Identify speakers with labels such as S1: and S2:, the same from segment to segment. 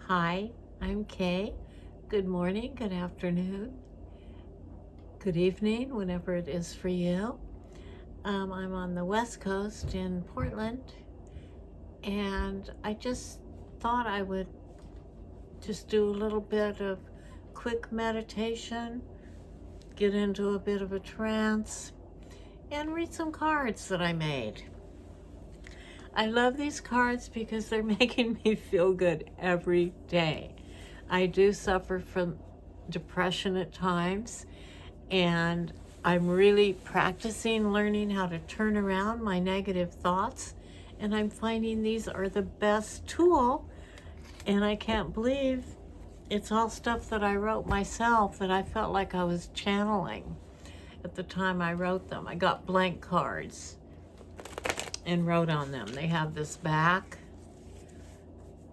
S1: Hi, I'm Kay. Good morning, good afternoon, good evening, whenever it is for you. I'm on the West Coast in Portland, and I just thought I would just do a little bit of quick meditation, get into a bit of a trance, and read some cards that I made. I love these cards because they're making me feel good every day. I do suffer from depression at times, and I'm really practicing learning how to turn around my negative thoughts, and I'm finding these are the best tool, and I can't believe it's all stuff that I wrote myself that I felt like I was channeling at the time I wrote them. I got blank cards and wrote on them. They have this back.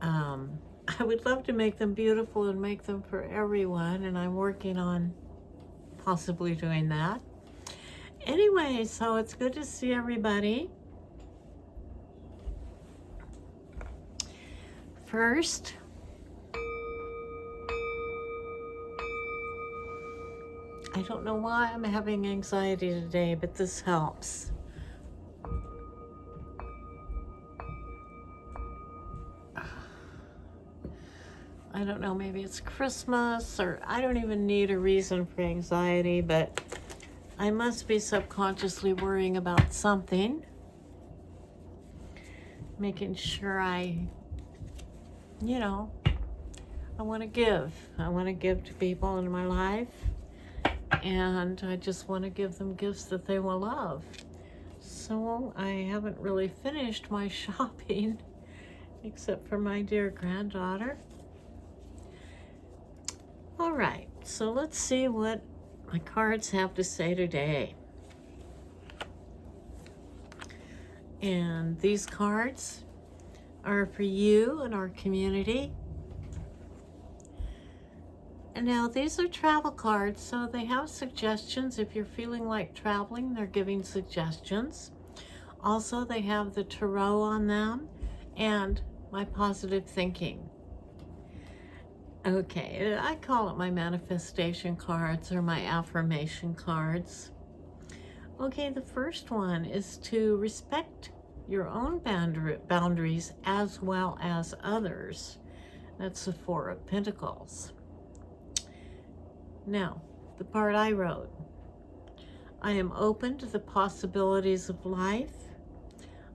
S1: I would love to make them beautiful and make them for everyone, and I'm working on possibly doing that. Anyway, so it's good to see everybody. First, I don't know why I'm having anxiety today, but this helps. I don't know, maybe it's Christmas, or I don't even need a reason for anxiety, but I must be subconsciously worrying about something. Making sure I want to give. I want to give to people in my life, and I just want to give them gifts that they will love. So I haven't really finished my shopping, except for my dear granddaughter. All right, so let's see what my cards have to say today. And these cards are for you and our community. And now these are travel cards, so they have suggestions. If you're feeling like traveling, they're giving suggestions. Also, they have the tarot on them and my positive thinking. Okay, I call it my manifestation cards or my affirmation cards. Okay, the first one is to respect your own boundaries as well as others. That's the Four of Pentacles. Now, the part I wrote. I am open to the possibilities of life.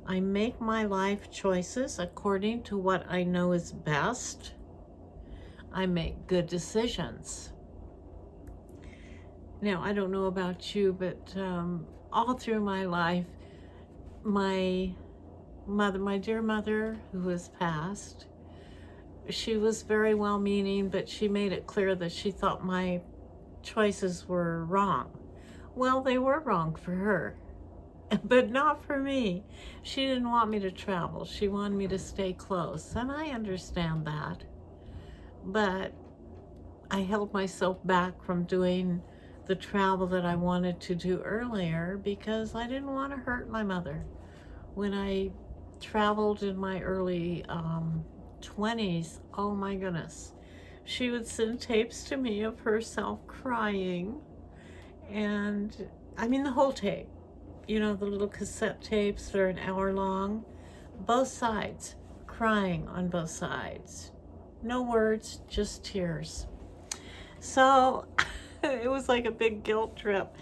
S1: I make my life choices according to what I know is best. I make good decisions. Now, I don't know about you, but all through my life, my dear mother, who has passed, she was very well-meaning, but she made it clear that she thought my choices were wrong. Well, they were wrong for her, but not for me. She didn't want me to travel. She wanted me to stay close, and I understand that. But I held myself back from doing the travel that I wanted to do earlier because I didn't want to hurt my mother. When I traveled in my early 20s, oh my goodness, she would send tapes to me of herself crying, and I mean the whole tape, the little cassette tapes that are an hour long, both sides, crying on both sides. No words, just tears. So it was like a big guilt trip.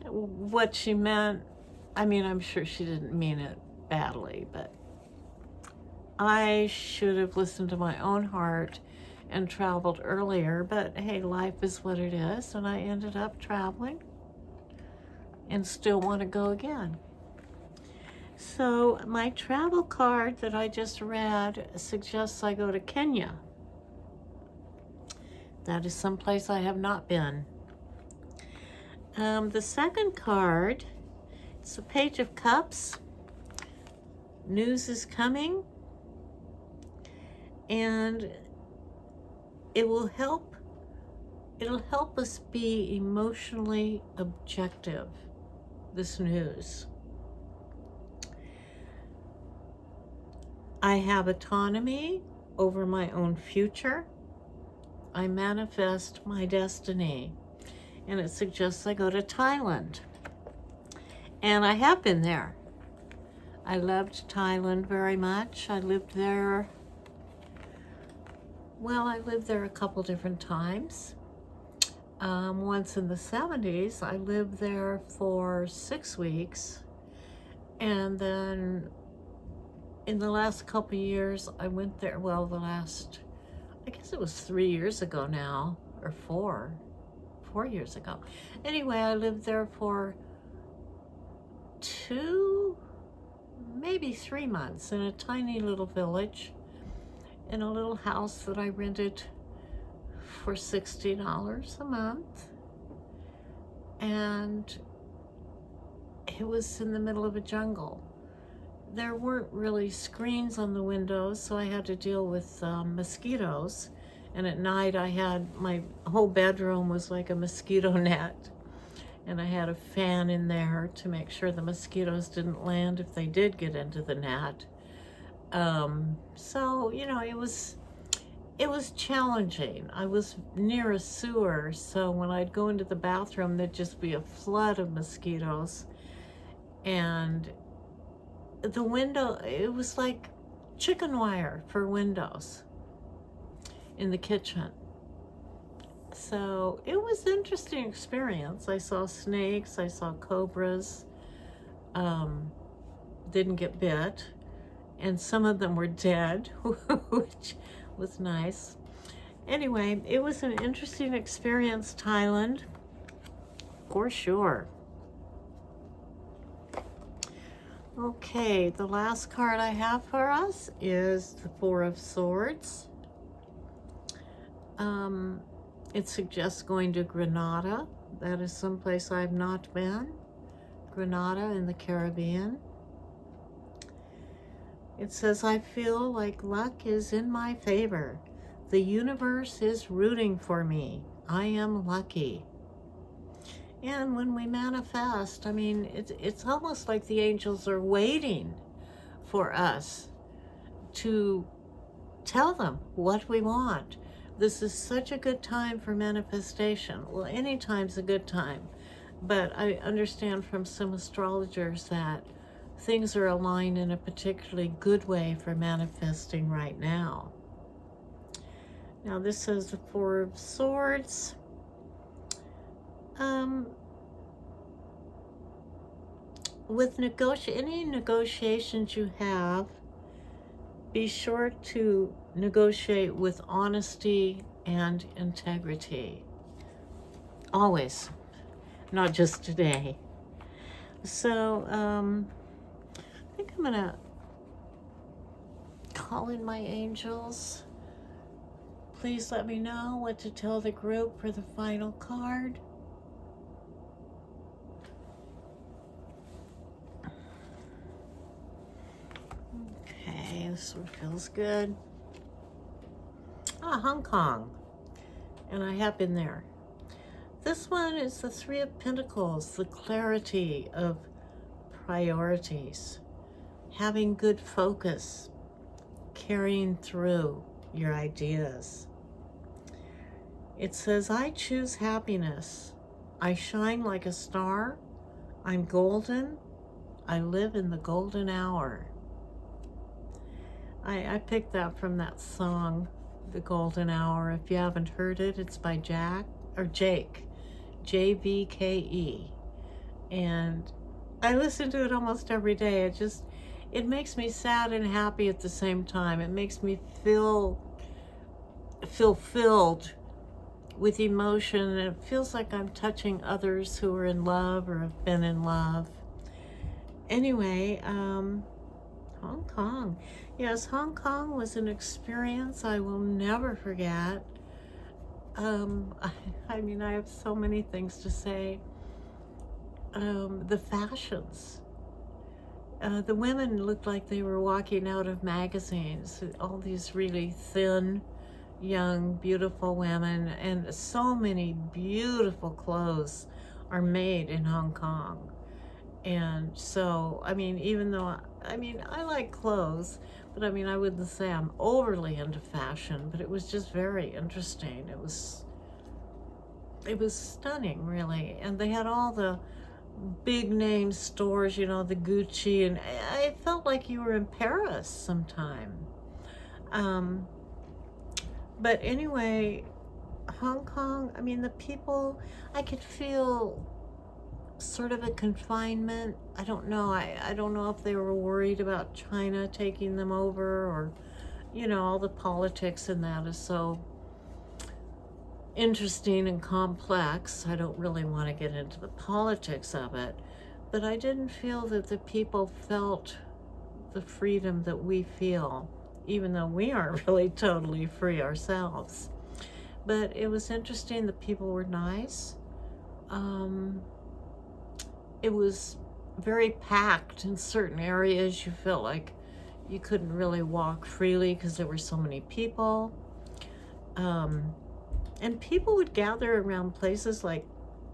S1: What she meant, I'm sure she didn't mean it badly, but I should have listened to my own heart and traveled earlier. But hey, life is what it is, and I ended up traveling and still want to go again. So my travel card that I just read suggests I go to Kenya. That is someplace I have not been. The second card, it's a Page of Cups. News is coming, and it'll help us be emotionally objective, this news. I have autonomy over my own future. I manifest my destiny. And it suggests I go to Thailand. And I have been there. I loved Thailand very much. I lived there, a couple different times. Once in the 70s, I lived there for 6 weeks. And then in the last couple years, I went there, I guess it was 3 years ago now, or 4 years ago. Anyway, I lived there for 2, maybe 3 months in a tiny little village in a little house that I rented for $60 a month. And it was in the middle of a jungle. There weren't really screens on the windows, so I had to deal with mosquitoes. And at night my whole bedroom was like a mosquito net. And I had a fan in there to make sure the mosquitoes didn't land if they did get into the net. So, it was challenging. I was near a sewer, so when I'd go into the bathroom, there'd just be a flood of mosquitoes. And the window, it was like chicken wire for windows in the kitchen. So it was an interesting experience. I saw snakes, I saw cobras, didn't get bit, and some of them were dead, which was nice. Anyway, it was an interesting experience, Thailand, for sure. Okay, the last card I have for us is the Four of Swords. It suggests going to Grenada. That is someplace I've not been. Grenada in the Caribbean. It says, I feel like luck is in my favor. The universe is rooting for me. I am lucky. And when we manifest, it's almost like the angels are waiting for us to tell them what we want. This is such a good time for manifestation. Well, any time's a good time, but I understand from some astrologers that things are aligned in a particularly good way for manifesting right now. Now this says the Four of Swords. With any negotiations you have, be sure to negotiate with honesty and integrity. Always, not just today. So, I think I'm gonna call in my angels. Please let me know what to tell the group for the final card. Okay, this one feels good. Hong Kong. And I have been there. This one is the Three of Pentacles, the clarity of priorities, having good focus, carrying through your ideas. It says, I choose happiness. I shine like a star. I'm golden. I live in the golden hour. I picked that from that song, The Golden Hour. If you haven't heard it, it's by Jake, JVKE. And I listen to it almost every day. It makes me sad and happy at the same time. It makes me feel filled with emotion, and it feels like I'm touching others who are in love or have been in love. Anyway, Hong Kong. Yes, Hong Kong was an experience I will never forget. I have so many things to say. The fashions. The women looked like they were walking out of magazines. All these really thin, young, beautiful women, and so many beautiful clothes are made in Hong Kong. And so, even though, I like clothes, But I mean, I wouldn't say I'm overly into fashion, but it was just very interesting. It was stunning, really. And they had all the big name stores, you know, the Gucci, and I felt like you were in Paris sometime. But anyway, Hong Kong, I mean, the people, I could feel sort of a confinement. I don't know. I don't know if they were worried about China taking them over, or, you know, all the politics in that is so interesting and complex. I don't really want to get into the politics of it, but I didn't feel that the people felt the freedom that we feel, even though we aren't really totally free ourselves. But it was interesting. The people were nice. It was very packed in certain areas. You felt like you couldn't really walk freely because there were so many people. And people would gather around places like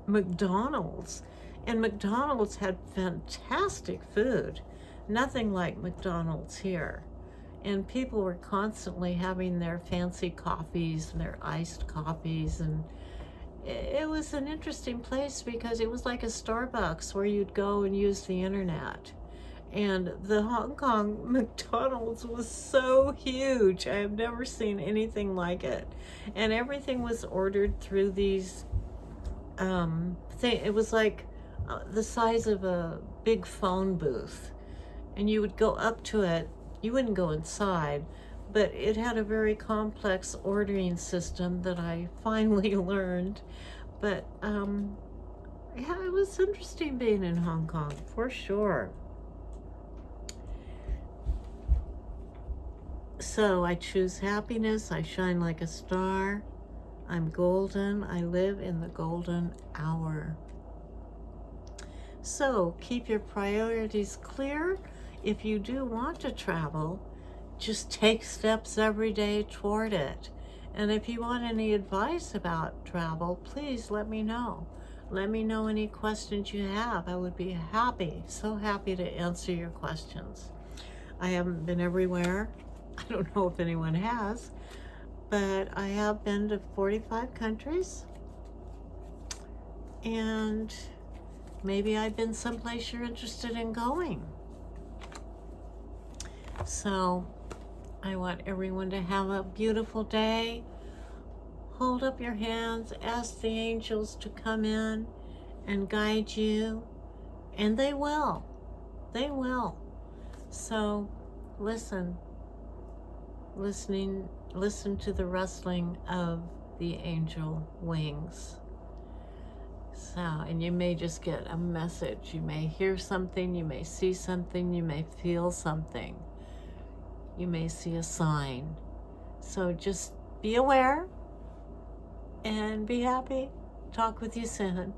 S1: McDonald's, and McDonald's had fantastic food. Nothing like McDonald's here. And people were constantly having their fancy coffees and their iced coffees, and it was an interesting place because it was like a Starbucks where you'd go and use the internet. And the Hong Kong McDonald's was so huge. I have never seen anything like it. And everything was ordered through these it was like the size of a big phone booth. And you would go up to it. You wouldn't go inside, but it had a very complex ordering system that I finally learned. But yeah, it was interesting being in Hong Kong, for sure. So I choose happiness. I shine like a star. I'm golden. I live in the golden hour. So keep your priorities clear. If you do want to travel, just take steps every day toward it. And if you want any advice about travel, please let me know. Let me know any questions you have. I would be happy, so happy to answer your questions. I haven't been everywhere. I don't know if anyone has, but I have been to 45 countries. And maybe I've been someplace you're interested in going. So I want everyone to have a beautiful day. Hold up your hands, ask the angels to come in and guide you, and they will. They will. So listen to the rustling of the angel wings. So, and you may just get a message. You may hear something, you may see something, you may feel something. You may see a sign. So just be aware and be happy. Talk with you soon.